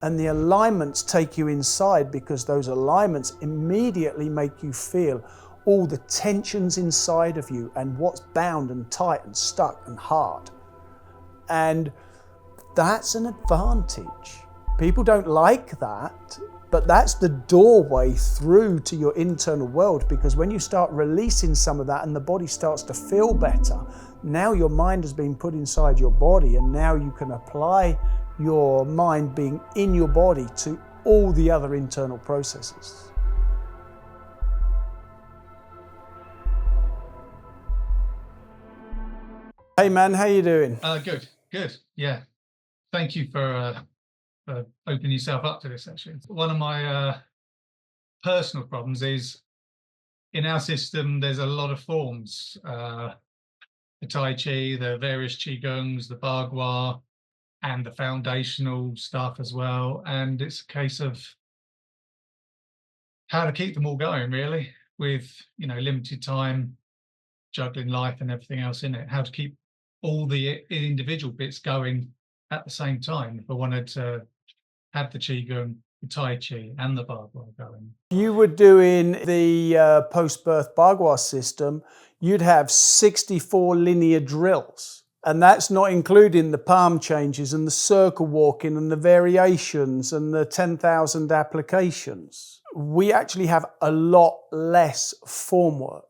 And the alignments take you inside, because those alignments immediately make you feel all the tensions inside of you and what's bound and tight and stuck and hard. And that's an advantage. People don't like that, but that's the doorway through to your internal world, because when you start releasing some of that and the body starts to feel better, now your mind has been put inside your body, and now you can apply your mind being in your body to all the other internal processes. Hey man, how you doing? Good. Yeah. Thank you for opening yourself up to this, actually. One of my personal problems is, in our system, there's a lot of forms. The taichi, the various qigongs, the bagua, and the foundational stuff as well. And it's a case of how to keep them all going, really, with, limited time, juggling life and everything else in it. How to keep all the individual bits going at the same time if I wanted to have the qigong, the taichi, and the bagua going. You were doing the post-birth bagua system, you'd have 64 linear drills. And that's not including the palm changes and the circle walking and the variations and the 10,000 applications. We actually have a lot less form work.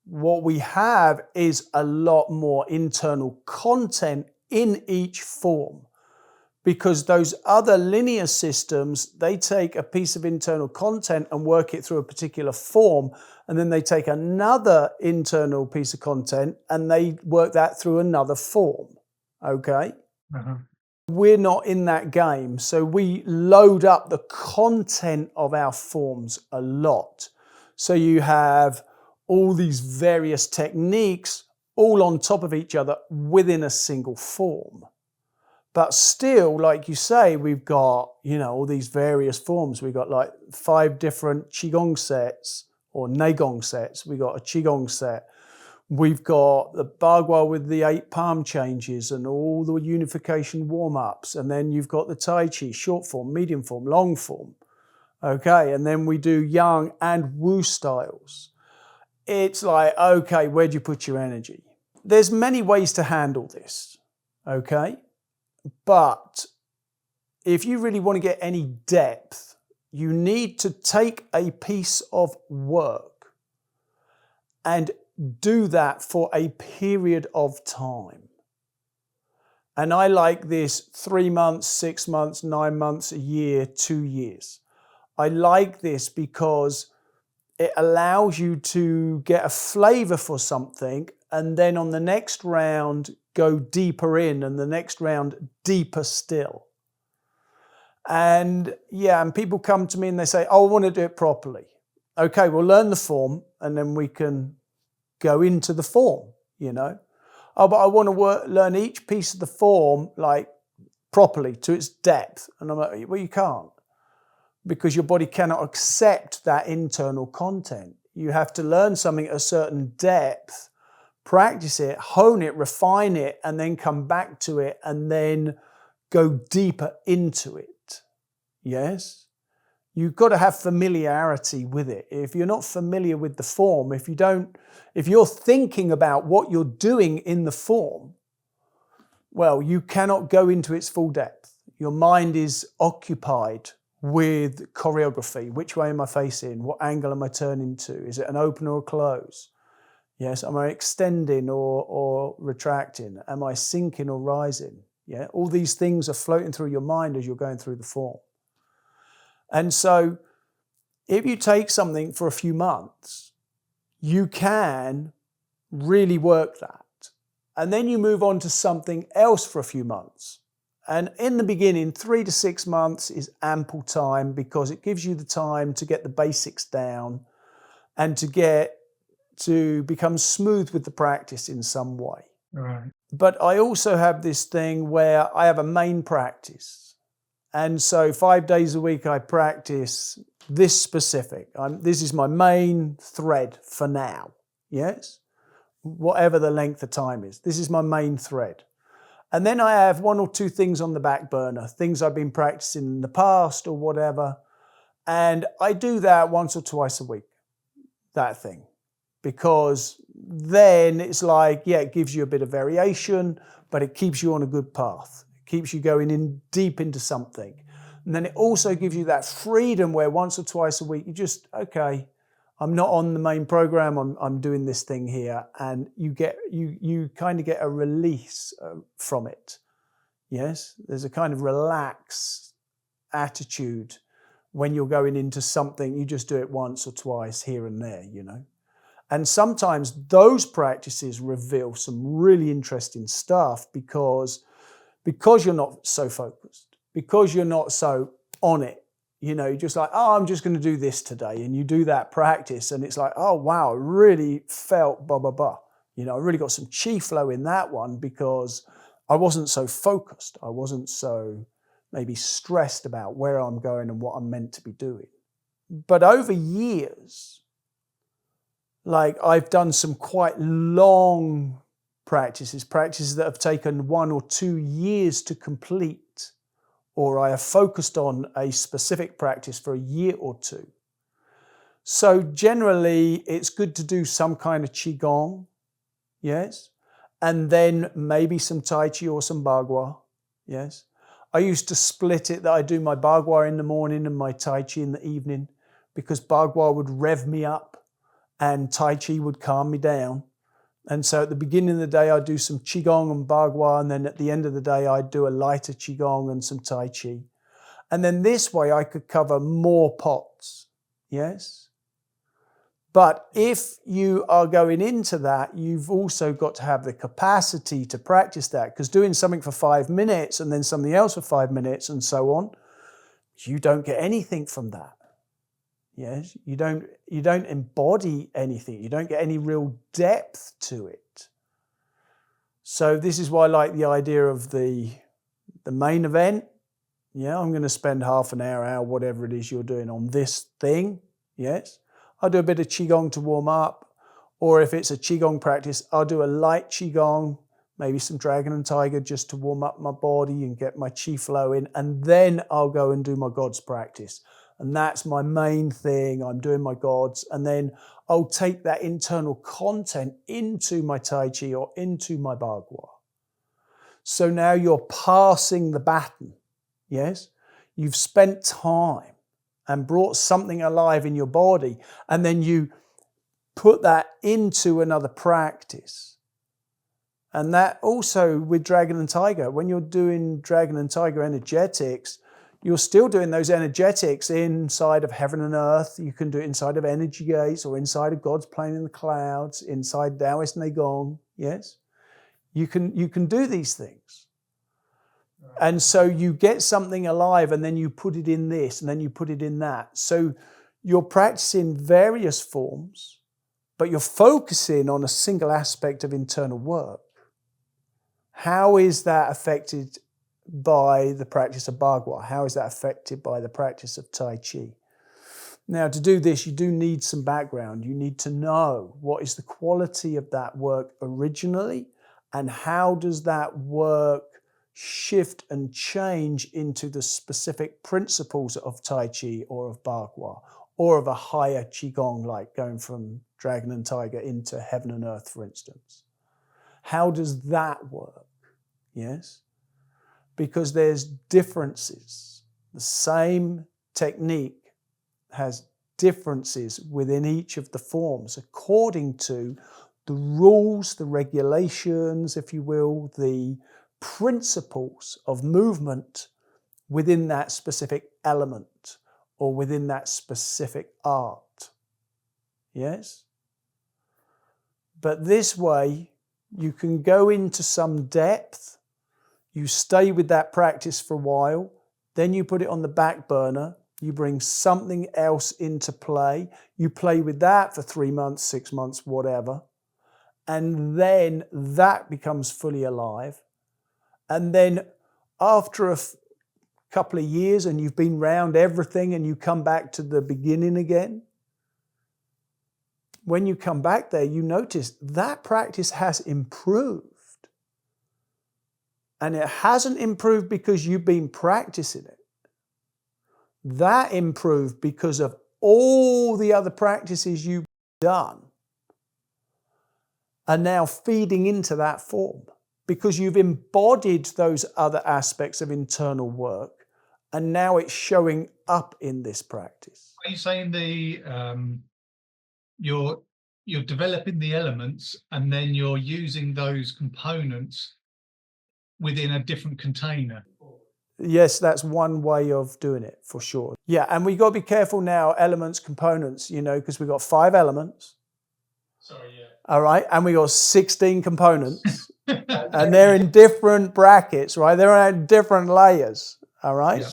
What we have is a lot more internal content in each form, because those other linear systems, they take a piece of internal content and work it through a particular form, and then they take another internal piece of content and they work that through another form, okay? Uh-huh. We're not in that game, so we load up the content of our forms a lot. So you have all these various techniques all on top of each other within a single form. But still, like you say, we've got, all these various forms. We've got like 5 different qigong sets or Neigong sets. We've got a qigong set. We've got the bagua with the 8 palm changes and all the unification warm-ups. And then you've got the taichi, short form, medium form, long form. Okay, and then we do yang and wu styles. It's like, okay, where do you put your energy? There's many ways to handle this, okay? But if you really want to get any depth, you need to take a piece of work and do that for a period of time. And I like this 3 months, 6 months, 9 months, a year, 2 years. I like this because it allows you to get a flavor for something, and then on the next round, go deeper in, and the next round, deeper still. And people come to me and they say, oh, I want to do it properly. Okay, we'll learn the form, and then we can go into the form, Oh, but I want to learn each piece of the form, like, properly, to its depth. And I'm like, well, you can't, because your body cannot accept that internal content. You have to learn something at a certain depth, practice it, hone it, refine it, and then come back to it and then go deeper into it. Yes? You've got to have familiarity with it. If you're not familiar with the form, if you're thinking about what you're doing in the form, well, you cannot go into its full depth. Your mind is occupied with choreography. Which way am I facing? What angle am I turning to? Is it an open or a close? Yes, am I extending or retracting? Am I sinking or rising? Yeah, all these things are floating through your mind as you're going through the form. And so if you take something for a few months, you can really work that. And then you move on to something else for a few months. And in the beginning, 3 to 6 months is ample time, because it gives you the time to get the basics down and to become smooth with the practice in some way. Right. But I also have this thing where I have a main practice. And so 5 days a week I practice this specific. This is my main thread for now. Yes? Whatever the length of time is. This is my main thread. And then I have one or two things on the back burner, things I've been practicing in the past or whatever. And I do that once or twice a week, that thing. Because then it's like, yeah, it gives you a bit of variation, but it keeps you on a good path. It keeps you going in deep into something. And then it also gives you that freedom where once or twice a week, you just, okay, I'm not on the main program, I'm doing this thing here. And you kind of get a release from it. Yes, there's a kind of relaxed attitude when you're going into something. You just do it once or twice here and there, you know. And sometimes those practices reveal some really interesting stuff because you're not so focused, because you're not so on it. You know, you're just like, oh, I'm just going to do this today. And you do that practice and it's like, oh, wow, I really felt blah, blah, blah. You know, I really got some chi flow in that one because I wasn't so focused. I wasn't so maybe stressed about where I'm going and what I'm meant to be doing. But over years, like I've done some quite long practices that have taken 1 or 2 years to complete, or I have focused on a specific practice for a year or two. So generally it's good to do some kind of qigong, yes, and then maybe some taichi or some bagua, yes. I used to split it that I do my bagua in the morning and my taichi in the evening because bagua would rev me up and taichi would calm me down. And so at the beginning of the day, I'd do some qigong and bagua, and then at the end of the day, I'd do a lighter qigong and some taichi. And then this way I could cover more pots, yes? But if you are going into that, you've also got to have the capacity to practice that, because doing something for 5 minutes and then something else for 5 minutes and so on, you don't get anything from that. Yes, you don't embody anything. You don't get any real depth to it. So this is why I like the idea of the main event. Yeah, I'm going to spend half an hour, whatever it is you're doing on this thing. Yes, I'll do a bit of qigong to warm up. Or if it's a qigong practice, I'll do a light qigong, maybe some dragon and tiger just to warm up my body and get my chi flow in. And then I'll go and do my God's practice. And that's my main thing. I'm doing my gods. And then I'll take that internal content into my taichi or into my bagua. So now you're passing the baton. Yes? You've spent time and brought something alive in your body. And then you put that into another practice. And that also with dragon and tiger, when you're doing dragon and tiger energetics, you're still doing those energetics inside of heaven and earth. You can do it inside of energy gates or inside of God's plane in the clouds, inside Taoist Neigong. Yes, you can do these things. And so you get something alive and then you put it in this and then you put it in that. So you're practicing various forms, but you're focusing on a single aspect of internal work. How is that affected by the practice of bagua? How is that affected by the practice of tai chi? Now, to do this, you do need some background. You need to know what is the quality of that work originally, and how does that work shift and change into the specific principles of tai chi or of bagua or of a higher qigong, like going from dragon and tiger into heaven and earth, for instance. How does that work? Yes? Because there's differences. The same technique has differences within each of the forms according to the rules, the regulations, if you will, the principles of movement within that specific element or within that specific art. Yes? But this way, you can go into some depth. You stay with that practice for a while, then you put it on the back burner, you bring something else into play, you play with that for 3 months, 6 months, whatever, and then that becomes fully alive. And then after a couple of years and you've been round everything and you come back to the beginning again, when you come back there, you notice that practice has improved. And it hasn't improved because you've been practicing it. That improved because of all the other practices you've done are now feeding into that form, because you've embodied those other aspects of internal work, and now it's showing up in this practice. Are you saying you're developing the elements and then you're using those components within a different container? Yes, that's one way of doing it for sure. Yeah, and we've got to be careful now, elements, components, because we've got 5 elements. Sorry, yeah. All right, and we got 16 components, and they're in different brackets, right? They're in different layers, all right? Yeah.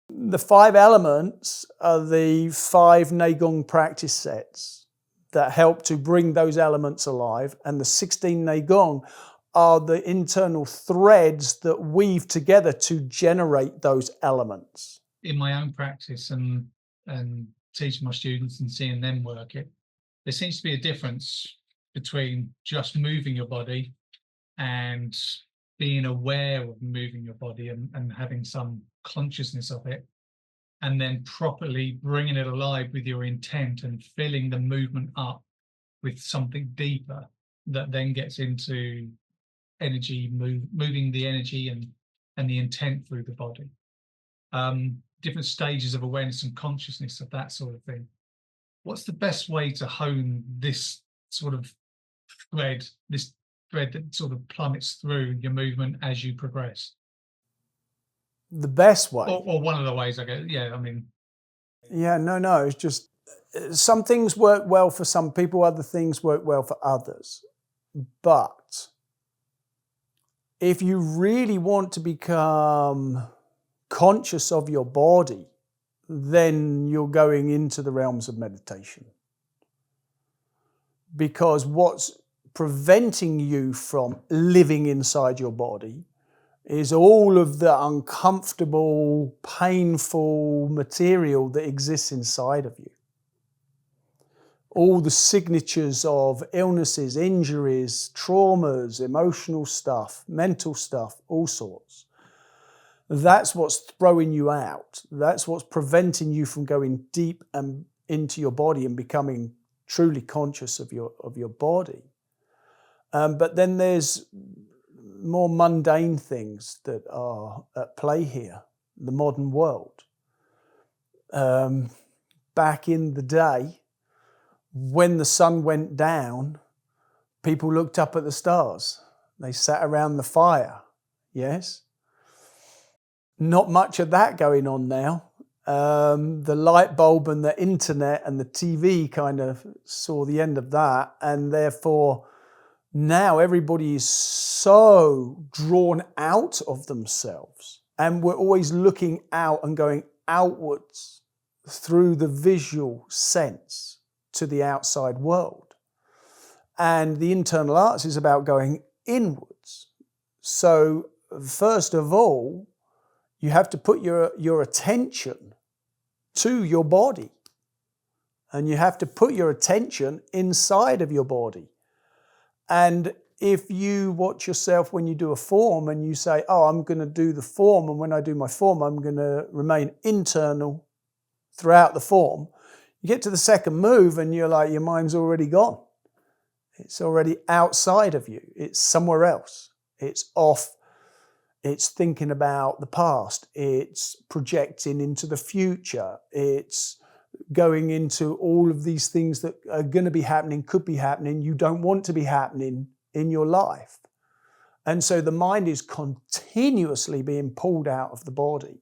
The 5 elements are the 5 Neigong practice sets that help to bring those elements alive, and the 16 Neigong are the internal threads that weave together to generate those elements. In my own practice and teaching my students and seeing them work it, there seems to be a difference between just moving your body and being aware of moving your body and having some consciousness of it, and then properly bringing it alive with your intent and filling the movement up with something deeper that then gets into energy, moving the energy and the intent through the body. Different stages of awareness and consciousness of that sort of thing. What's the best way to hone this sort of thread, this thread that sort of plummets through your movement as you progress? The best way? Or one of the ways, I guess. Yeah, I mean. Yeah, no, it's just some things work well for some people, other things work well for others. But if you really want to become conscious of your body, then you're going into the realms of meditation. Because what's preventing you from living inside your body is all of the uncomfortable, painful material that exists inside of you. All the signatures of illnesses, injuries, traumas, emotional stuff, mental stuff, all sorts. That's what's throwing you out. That's what's preventing you from going deep and into your body and becoming truly conscious of your body. But then there's more mundane things that are at play here, the modern world. Back in the day, when the sun went down, people looked up at the stars. They sat around the fire, yes? Not much of that going on now. The light bulb and the internet and the TV kind of saw the end of that, and therefore now everybody is so drawn out of themselves, and we're always looking out and going outwards through the visual sense to the outside world. And the internal arts is about going inwards. So first of all, you have to put your attention to your body. And you have to put your attention inside of your body. And if you watch yourself when you do a form and you say, oh, I'm going to do the form, and when I do my form, I'm going to remain internal throughout the form, you get to the second move and you're like, your mind's already gone. It's already outside of you. It's somewhere else. It's off. It's thinking about the past. It's projecting into the future. It's going into all of these things that are going to be happening, could be happening, you don't want to be happening in your life. And so the mind is continuously being pulled out of the body.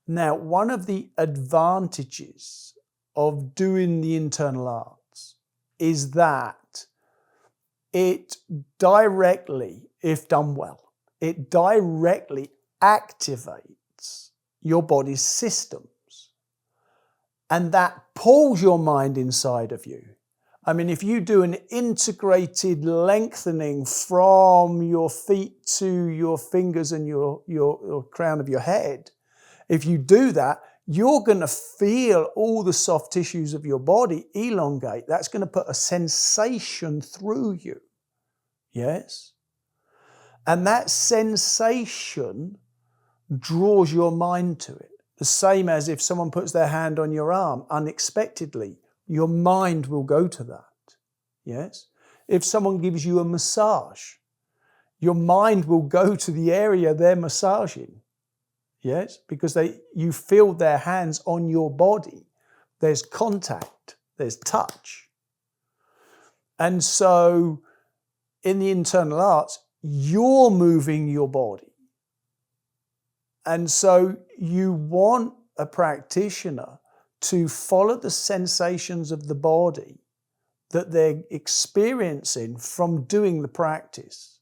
Now, one of the advantages of doing the internal arts is that it directly, if done well, it directly activates your body's systems. And that pulls your mind inside of you. I mean, if you do an integrated lengthening from your feet to your fingers and your crown of your head, if you do that, you're going to feel all the soft tissues of your body elongate. That's going to put a sensation through you. Yes? And that sensation draws your mind to it. The same as if someone puts their hand on your arm unexpectedly, your mind will go to that. Yes? If someone gives you a massage, your mind will go to the area they're massaging. Yes? Because you feel their hands on your body. There's contact, there's touch. And so in the internal arts, you're moving your body. And so you want a practitioner to follow the sensations of the body that they're experiencing from doing the practice,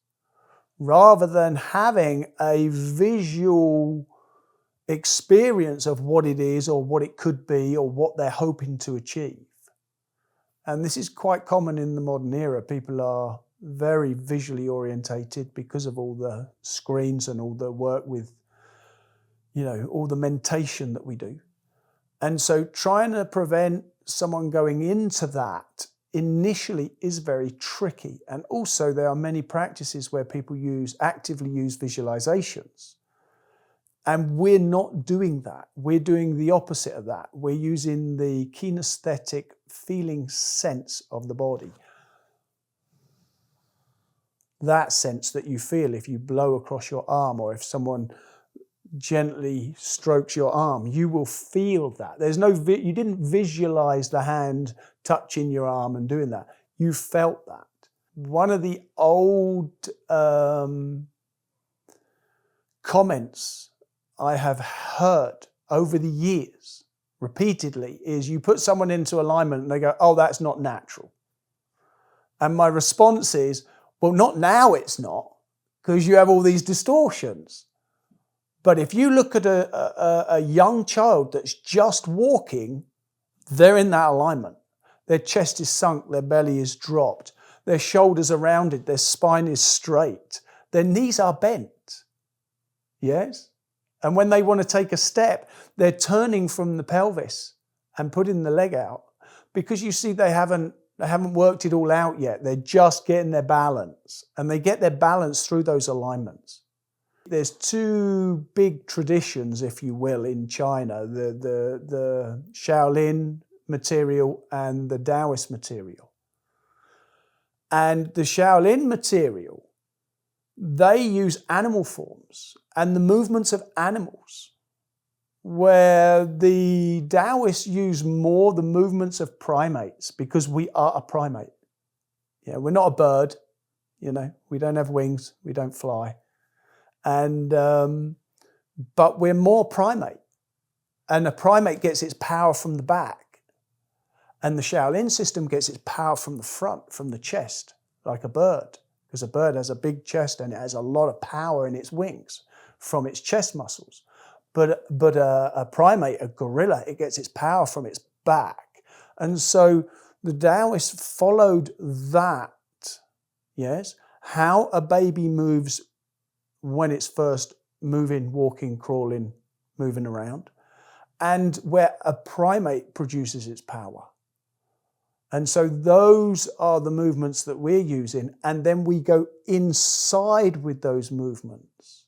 rather than having a visual experience of what it is or what it could be or what they're hoping to achieve. And this is quite common in the modern era. People are very visually orientated because of all the screens and all the work with, all the meditation that we do. And so trying to prevent someone going into that initially is very tricky. And also there are many practices where people actively use visualizations. And we're not doing that. We're doing the opposite of that. We're using the kinesthetic feeling sense of the body. That sense that you feel if you blow across your arm, or if someone gently strokes your arm, you will feel that. You didn't visualize the hand touching your arm and doing that. You felt that. One of the old comments I have heard over the years repeatedly is, you put someone into alignment and they go, "Oh, that's not natural." And my response is, well, not now it's not, because you have all these distortions. But if you look at a young child that's just walking, they're in that alignment. Their chest is sunk, their belly is dropped, their shoulders are rounded, their spine is straight, their knees are bent. Yes? And when they want to take a step, they're turning from the pelvis and putting the leg out, because you see they haven't worked it all out yet. They're just getting their balance, and they get their balance through those alignments. There's two big traditions, if you will, in China, the Shaolin material and the Taoist material. And the Shaolin material, they use animal forms and the movements of animals, where the Taoists use more the movements of primates, because we are a primate. We're not a bird, we don't have wings, we don't fly. And but we're more primate, and a primate gets its power from the back, and the Shaolin system gets its power from the front, from the chest, like a bird, because a bird has a big chest and it has a lot of power in its wings from its chest muscles. But a primate, a gorilla, it gets its power from its back. And so the Taoists followed that, yes, how a baby moves when it's first moving, walking, crawling, moving around, and where a primate produces its power. And so those are the movements that we're using, and then we go inside with those movements.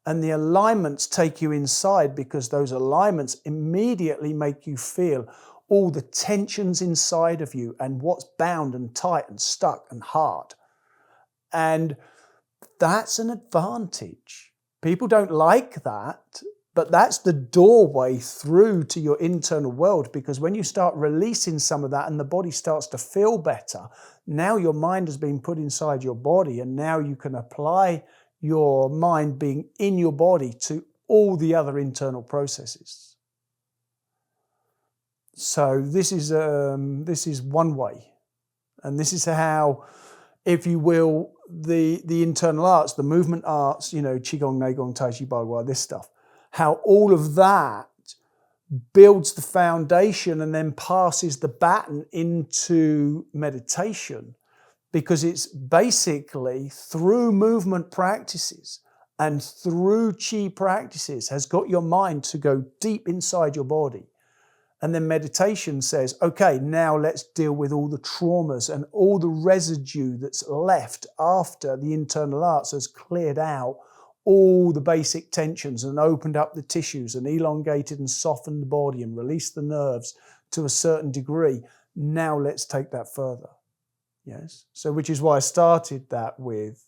And the alignments take you inside, because those alignments immediately make you feel all the tensions inside of you and what's bound and tight and stuck and hard. And that's an advantage. People don't like that, but that's the doorway through to your internal world, because when you start releasing some of that and the body starts to feel better, now your mind has been put inside your body, and now you can apply your mind being in your body to all the other internal processes. So this is one way, and this is how, if you will, the internal arts, the movement arts, qigong, neigong, taichi, bagua, this stuff, how all of that builds the foundation and then passes the baton into meditation, because it's basically through movement practices and through qi practices has got your mind to go deep inside your body. And then meditation says, okay, now let's deal with all the traumas and all the residue that's left after the internal arts has cleared out all the basic tensions and opened up the tissues and elongated and softened the body and released the nerves to a certain degree. Now let's take that further. Yes. So which is why I started that with,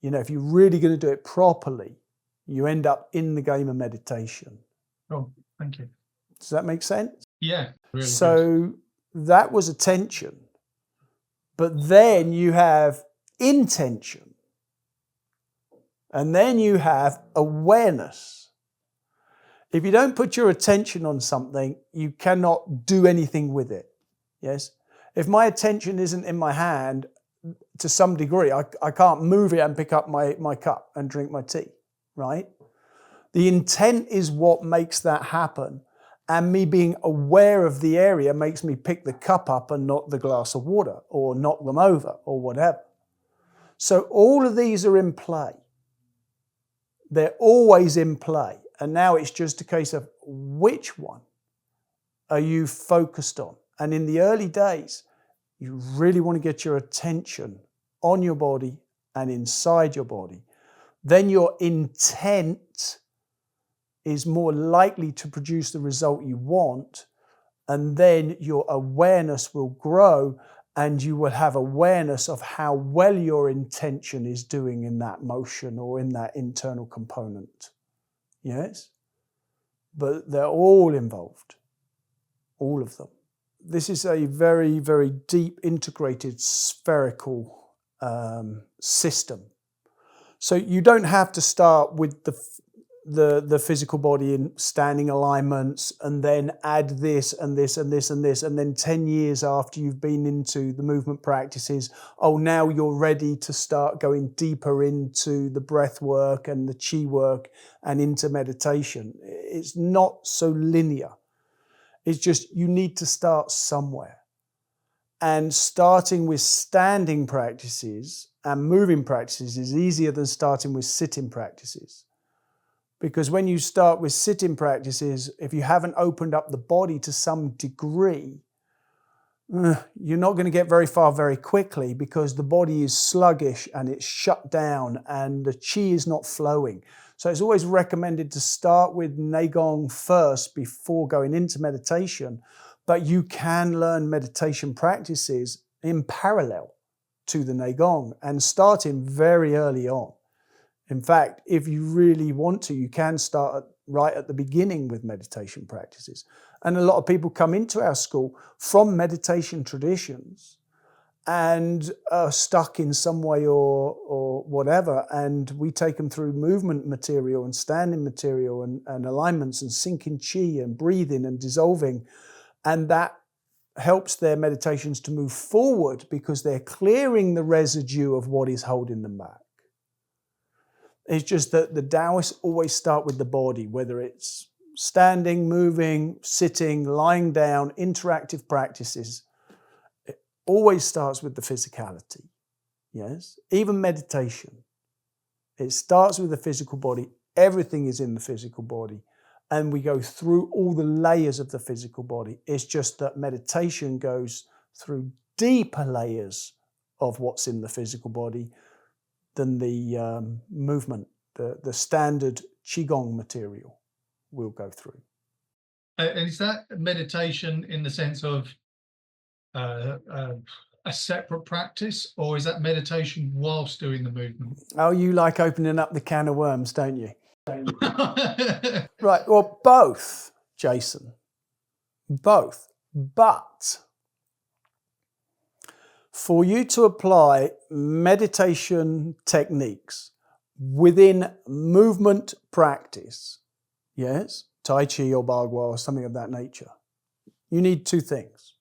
if you're really going to do it properly, you end up in the game of meditation. Oh, thank you. Does that make sense? Yeah. Really so that was attention. But then you have intention. And then you have awareness. If you don't put your attention on something, you cannot do anything with it. Yes? If my attention isn't in my hand, to some degree, I can't move it and pick up my cup and drink my tea, right? The intent is what makes that happen. And me being aware of the area makes me pick the cup up and not the glass of water or knock them over or whatever. So all of these are in play. They're always in play. And now it's just a case of which one are you focused on? And in the early days, you really want to get your attention on your body and inside your body. Then your intent is more likely to produce the result you want. And then your awareness will grow and you will have awareness of how well your intention is doing in that motion or in that internal component. Yes? But they're all involved. All of them. This is a very, very deep, integrated, spherical system. So you don't have to start with the physical body in standing alignments and then add this and this and this and this, and then 10 years after you've been into the movement practices, now you're ready to start going deeper into the breath work and the chi work and into meditation. It's not so linear. It's just you need to start somewhere. And starting with standing practices and moving practices is easier than starting with sitting practices. Because when you start with sitting practices, if you haven't opened up the body to some degree, you're not going to get very far very quickly because the body is sluggish and it's shut down and the chi is not flowing. So it's always recommended to start with Neigong first before going into meditation, but you can learn meditation practices in parallel to the Neigong and starting very early on. In fact, if you really want to, you can start right at the beginning with meditation practices. And a lot of people come into our school from meditation traditions and are stuck in some way or whatever. And we take them through movement material and standing material and alignments and sinking chi and breathing and dissolving. And that helps their meditations to move forward because they're clearing the residue of what is holding them back. It's just that the Taoists always start with the body, whether it's standing, moving, sitting, lying down, interactive practices. It always starts with the physicality. Yes? Even meditation. It starts with the physical body. Everything is in the physical body. And we go through all the layers of the physical body. It's just that meditation goes through deeper layers of what's in the physical body than the movement, the standard qigong material will go through. And is that meditation in the sense of a separate practice, or is that meditation whilst doing the movement? Oh, you like opening up the can of worms, don't you? Right, well, both, Jason. Both. But for you to apply meditation techniques within movement practice, yes, taichi or bagua or something of that nature, you need two things.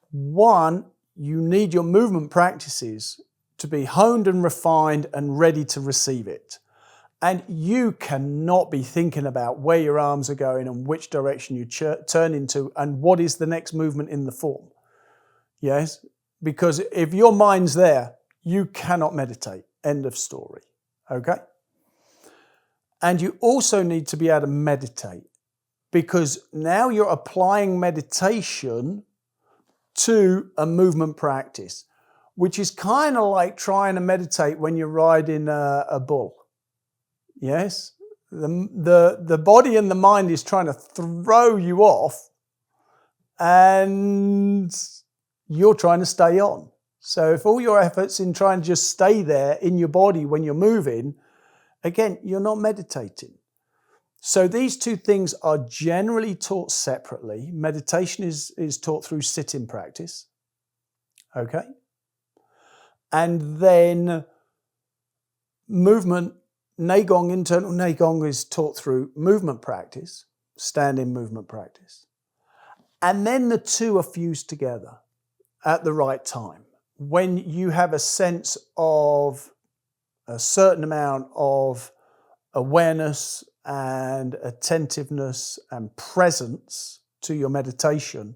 One, you need your movement practices to be honed and refined and ready to receive it. And you cannot be thinking about where your arms are going and which direction you turn into and what is the next movement in the form. Yes? Because if your mind's there, you cannot meditate. End of story. Okay? And you also need to be able to meditate because now you're applying meditation to a movement practice, which is kind of like trying to meditate when you're riding a bull. Yes? The body and the mind is trying to throw you off, and you're trying to stay on. So if all your efforts in trying to just stay there in your body when you're moving, again, you're not meditating. So these two things are generally taught separately. Meditation is taught through sitting practice. Okay? And then movement, Neigong, internal Neigong is taught through movement practice, standing movement practice. And then the two are fused together at the right time. When you have a sense of a certain amount of awareness and attentiveness and presence to your meditation,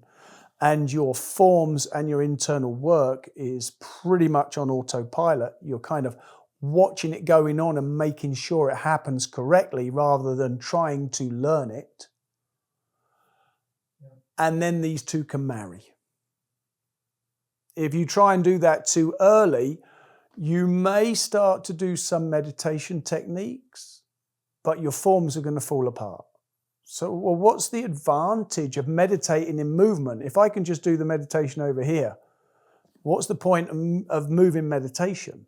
and your forms and your internal work is pretty much on autopilot. You're kind of watching it going on and making sure it happens correctly rather than trying to learn it. And then these two can marry. If you try and do that too early, you may start to do some meditation techniques, but your forms are going to fall apart. So, well, what's the advantage of meditating in movement? If I can just do the meditation over here, what's the point of moving meditation?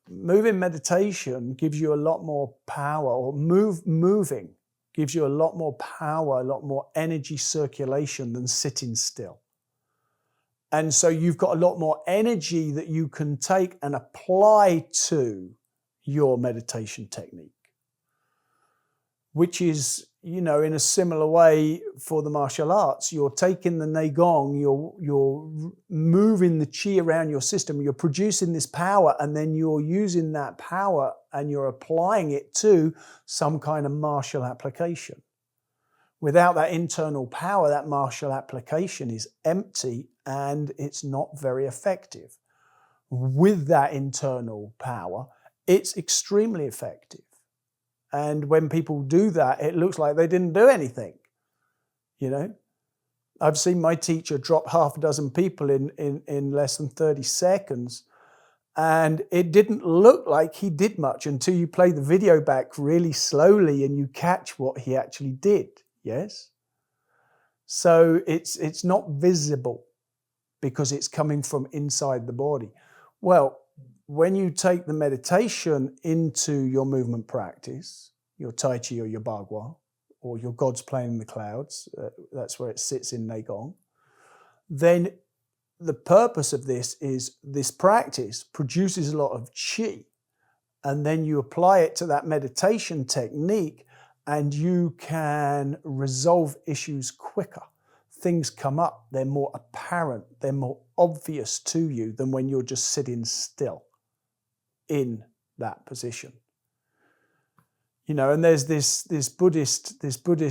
Moving meditation gives you a lot more power, or moving gives you a lot more power, a lot more energy circulation than sitting still. And so you've got a lot more energy that you can take and apply to your meditation technique, which is, you know, in a similar way for the martial arts. You're taking the Neigong, you're moving the qi around your system, you're producing this power, and then you're using that power and you're applying it to some kind of martial application. Without that internal power, that martial application is empty and it's not very effective. With that internal power, it's extremely effective. And when people do that, it looks like they didn't do anything. You know, I've seen my teacher drop half a dozen people in less than 30 seconds. And it didn't look like he did much until you play the video back really slowly and you catch what he actually did. Yes? So it's not visible because it's coming from inside the body. Well, when you take the meditation into your movement practice, your taichi or your bagua, or your God's playing in the clouds, that's where it sits in Neigong, then the purpose of this is this practice produces a lot of qi, and then you apply it to that meditation technique and you can resolve issues quicker. Things come up, they're more apparent, they're more obvious to you than when you're just sitting still in that position. You know, and there's this Buddhist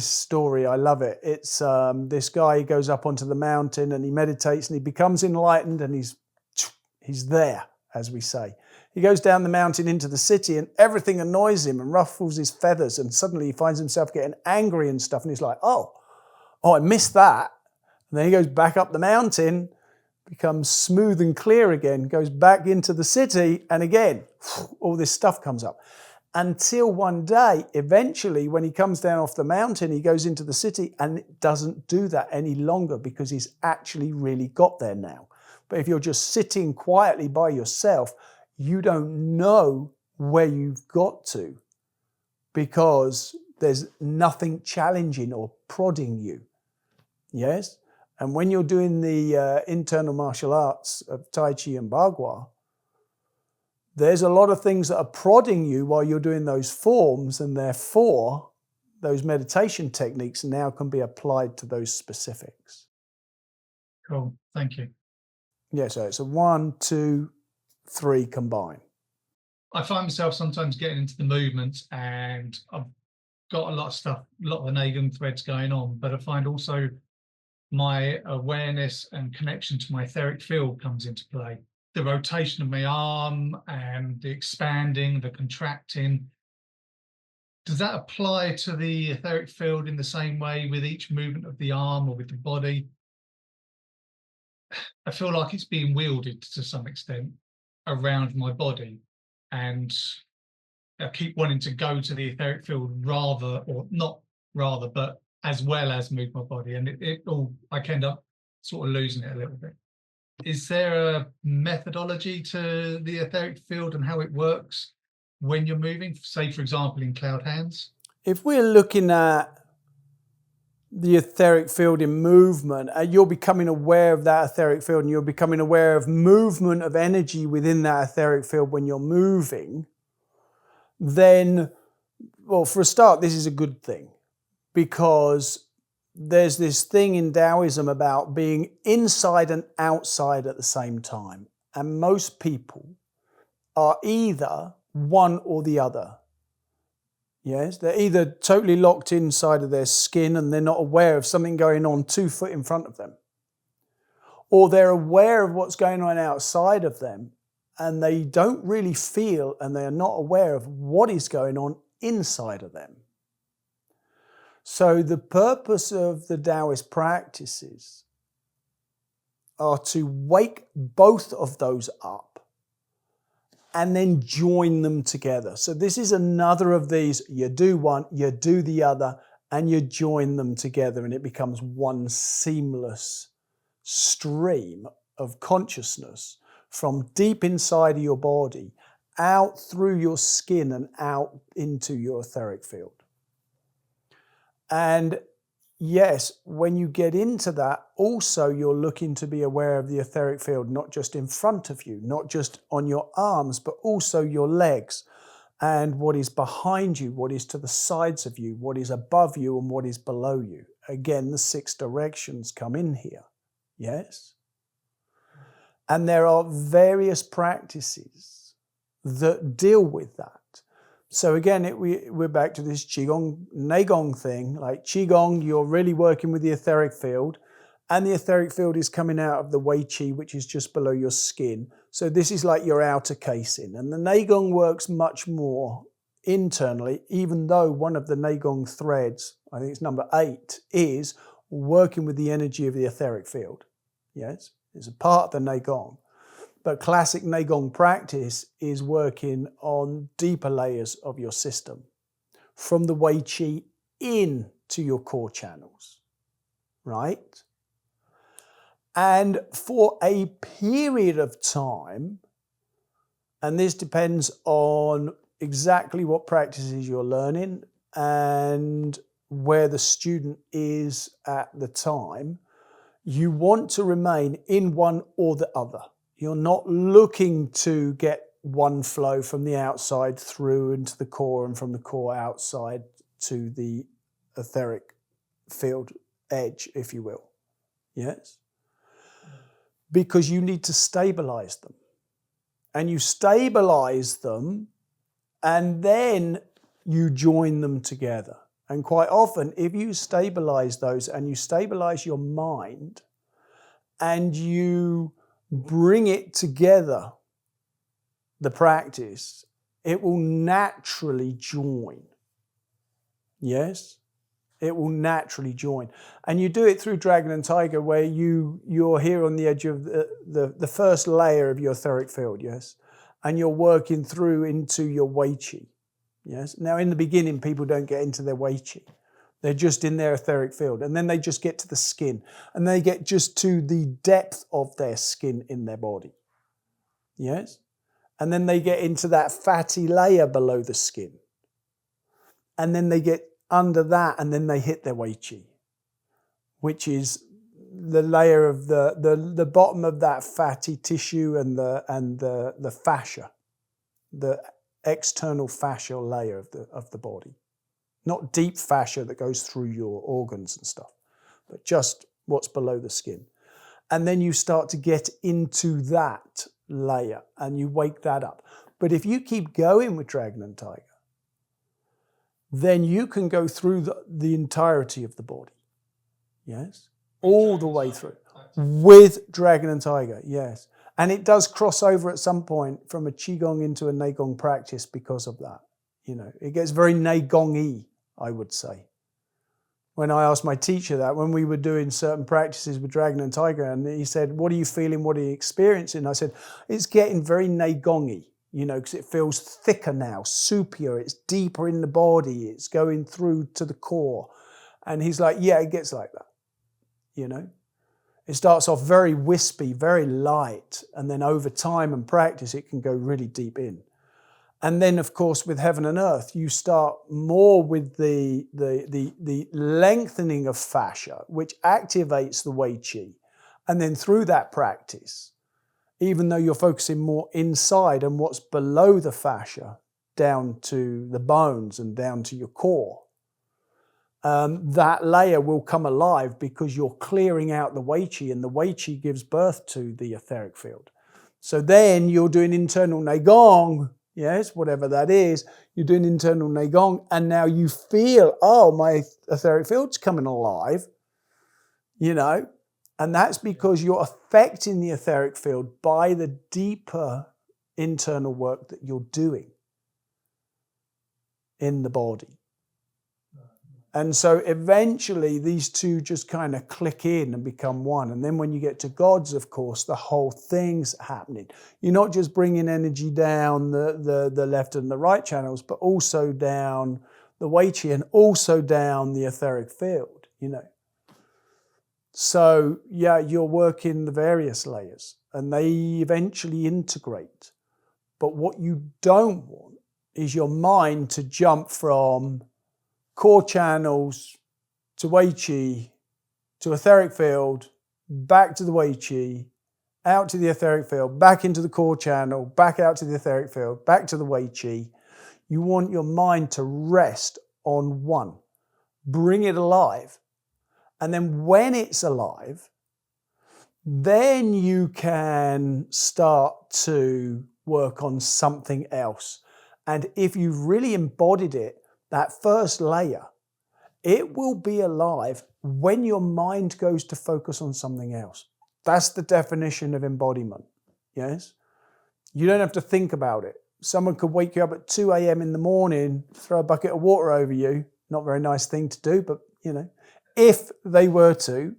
story, I love it. It's this guy, he goes up onto the mountain and he meditates and he becomes enlightened and he's there, as we say. He goes down the mountain into the city and everything annoys him and ruffles his feathers, and suddenly he finds himself getting angry and stuff, and he's like, oh, I missed that. And then he goes back up the mountain, becomes smooth and clear again, goes back into the city, and again, all this stuff comes up. Until one day, eventually, when he comes down off the mountain, he goes into the city and it doesn't do that any longer because he's actually really got there now. But if you're just sitting quietly by yourself, you don't know where you've got to because there's nothing challenging or prodding you. Yes? And when you're doing the internal martial arts of taichi and bagua, there's a lot of things that are prodding you while you're doing those forms, and therefore those meditation techniques now can be applied to those specifics. Cool, thank you. Yeah, so it's a 1, 2, 3 combine. I find myself sometimes getting into the movements and I've got a lot of stuff, a lot of the Neigong threads going on, but I find also my awareness and connection to my etheric field comes into play. The rotation of my arm and the expanding, the contracting, does that apply to the etheric field in the same way with each movement of the arm or with the body? I feel like it's being wielded to some extent around my body, and I keep wanting to go to the etheric field rather, or not rather, but as well as move my body, and it all, I end up sort of losing it a little bit. Is there a methodology to the etheric field and how it works when you're moving? Say, for example, in cloud hands. If we're looking at the etheric field in movement, and you're becoming aware of that etheric field, and you're becoming aware of movement of energy within that etheric field when you're moving, then, well, for a start, this is a good thing, because there's this thing in Taoism about being inside and outside at the same time. And most people are either one or the other. Yes, they're either totally locked inside of their skin and they're not aware of something going on 2 foot in front of them, or they're aware of what's going on outside of them and they don't really feel, and they are not aware of what is going on inside of them. So the purpose of the Taoist practices are to wake both of those up and then join them together. So this is another of these, you do one, you do the other, and you join them together, and it becomes one seamless stream of consciousness from deep inside of your body, out through your skin and out into your etheric field. And yes, when you get into that, also you're looking to be aware of the etheric field, not just in front of you, not just on your arms, but also your legs and what is behind you, what is to the sides of you, what is above you and what is below you. Again, the 6 directions come in here. Yes? And there are various practices that deal with that. So again, we're back to this qigong, Neigong thing. Like qigong, you're really working with the etheric field, and the etheric field is coming out of the wei qi, which is just below your skin. So this is like your outer casing. And the Neigong works much more internally, even though one of the Neigong threads, I think it's number 8, is working with the energy of the etheric field. Yes, it's a part of the Neigong. But classic Neigong practice is working on deeper layers of your system, from the wei qi into your core channels, right? And for a period of time, and this depends on exactly what practices you're learning and where the student is at the time, you want to remain in one or the other. You're not looking to get one flow from the outside through into the core and from the core outside to the etheric field edge, if you will. Yes? Because you need to stabilize them. And you stabilize them and then you join them together. And quite often, if you stabilize those and you stabilize your mind and you bring it together, the practice, it will naturally join. Yes? It will naturally join. And you do it through Dragon and Tiger, where you're here on the edge of the first layer of your etheric field, yes? And you're working through into your wei qi, yes? Now, in the beginning, people don't get into their wei qi. They're just in their etheric field. And then they just get to the skin. And they get just to the depth of their skin in their body. Yes? And then they get into that fatty layer below the skin. And then they get under that, and then they hit their wei qi, which is the layer of the bottom of that fatty tissue and the fascia, the external fascial layer of the body. Not deep fascia that goes through your organs and stuff, but just what's below the skin. And then you start to get into that layer and you wake that up. But if you keep going with Dragon and Tiger, then you can go through the entirety of the body. Yes? All the way through. With Dragon and Tiger, yes. And it does cross over at some point from a qigong into a Neigong practice because of that. You know, it gets very Neigong-y, I would say. When I asked my teacher that, when we were doing certain practices with dragon and tiger, and he said, what are you feeling, what are you experiencing? I said, it's getting very Neigong-y, you know, because it feels thicker now, soupier, it's deeper in the body, it's going through to the core. And he's like, yeah, it gets like that, you know. It starts off very wispy, very light, and then over time and practice, it can go really deep in. And then, of course, with heaven and earth, you start more with the lengthening of fascia, which activates the Wei Qi. And then through that practice, even though you're focusing more inside and what's below the fascia, down to the bones and down to your core, that layer will come alive because you're clearing out the Wei Qi, and the Wei Qi gives birth to the etheric field. So then you're doing internal Neigong, yes, whatever that is, you're doing internal Neigong, and now you feel, oh, my etheric field's coming alive, you know, and that's because you're affecting the etheric field by the deeper internal work that you're doing in the body. And so eventually these two just kind of click in and become one. And then when you get to gods, of course, the whole thing's happening. You're not just bringing energy down the left and the right channels, but also down the Wei Qi and also down the etheric field, you know. So, yeah, you're working the various layers and they eventually integrate. But what you don't want is your mind to jump from core channels to Wei Qi, to etheric field, back to the Wei Qi, out to the etheric field, back into the core channel, back out to the etheric field, back to the Wei Qi. You want your mind to rest on one. Bring it alive. And then when it's alive, then you can start to work on something else. And if you've really embodied it, that first layer, it will be alive when your mind goes to focus on something else. That's the definition of embodiment, yes? You don't have to think about it. Someone could wake you up at 2 a.m. in the morning, throw a bucket of water over you. Not a very nice thing to do, but, you know, if they were to,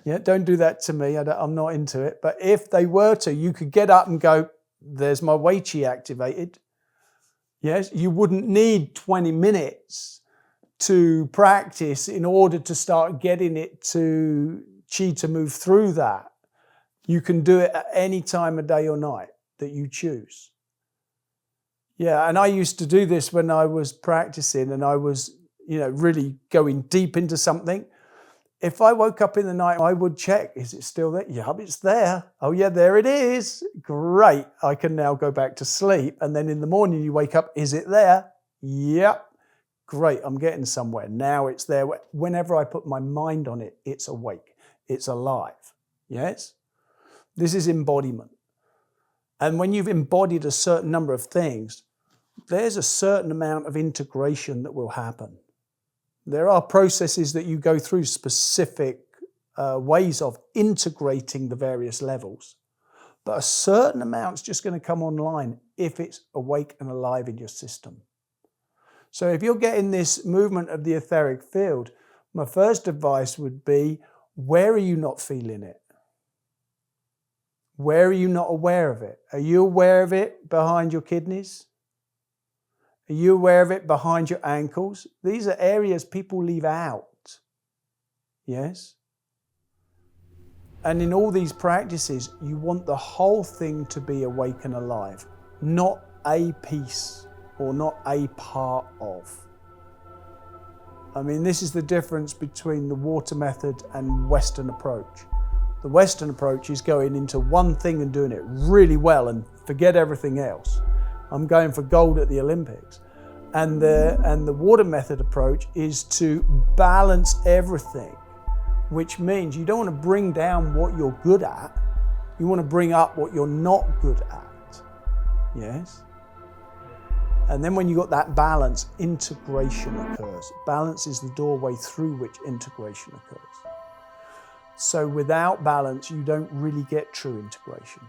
yeah, don't do that to me, I'm not into it, but if they were to, you could get up and go, there's my Wei Qi activated. Yes, you wouldn't need 20 minutes to practice in order to start getting it to Qi to move through that. You can do it at any time of day or night that you choose. Yeah, and I used to do this when I was practicing and I was, you know, really going deep into something. If I woke up in the night, I would check, is it still there? Yep, it's there. Oh yeah, there it is. Great, I can now go back to sleep. And then in the morning you wake up, is it there? Yep, great, I'm getting somewhere. Now it's there. Whenever I put my mind on it, it's awake, it's alive, yes? This is embodiment. And when you've embodied a certain number of things, there's a certain amount of integration that will happen. There are processes that you go through, specific ways of integrating the various levels. But a certain amount's just going to come online if it's awake and alive in your system. So if you're getting this movement of the etheric field, my first advice would be, where are you not feeling it? Where are you not aware of it? Are you aware of it behind your kidneys? Are you aware of it behind your ankles? These are areas people leave out. Yes? And in all these practices, you want the whole thing to be awake and alive, not a piece or not a part of. I mean, this is the difference between the water method and Western approach. The Western approach is going into one thing and doing it really well and forget everything else. I'm going for gold at the Olympics. And the water method approach is to balance everything, which means you don't want to bring down what you're good at. You want to bring up what you're not good at. Yes? And then when you got that balance, integration occurs. Balance is the doorway through which integration occurs. So without balance, you don't really get true integration.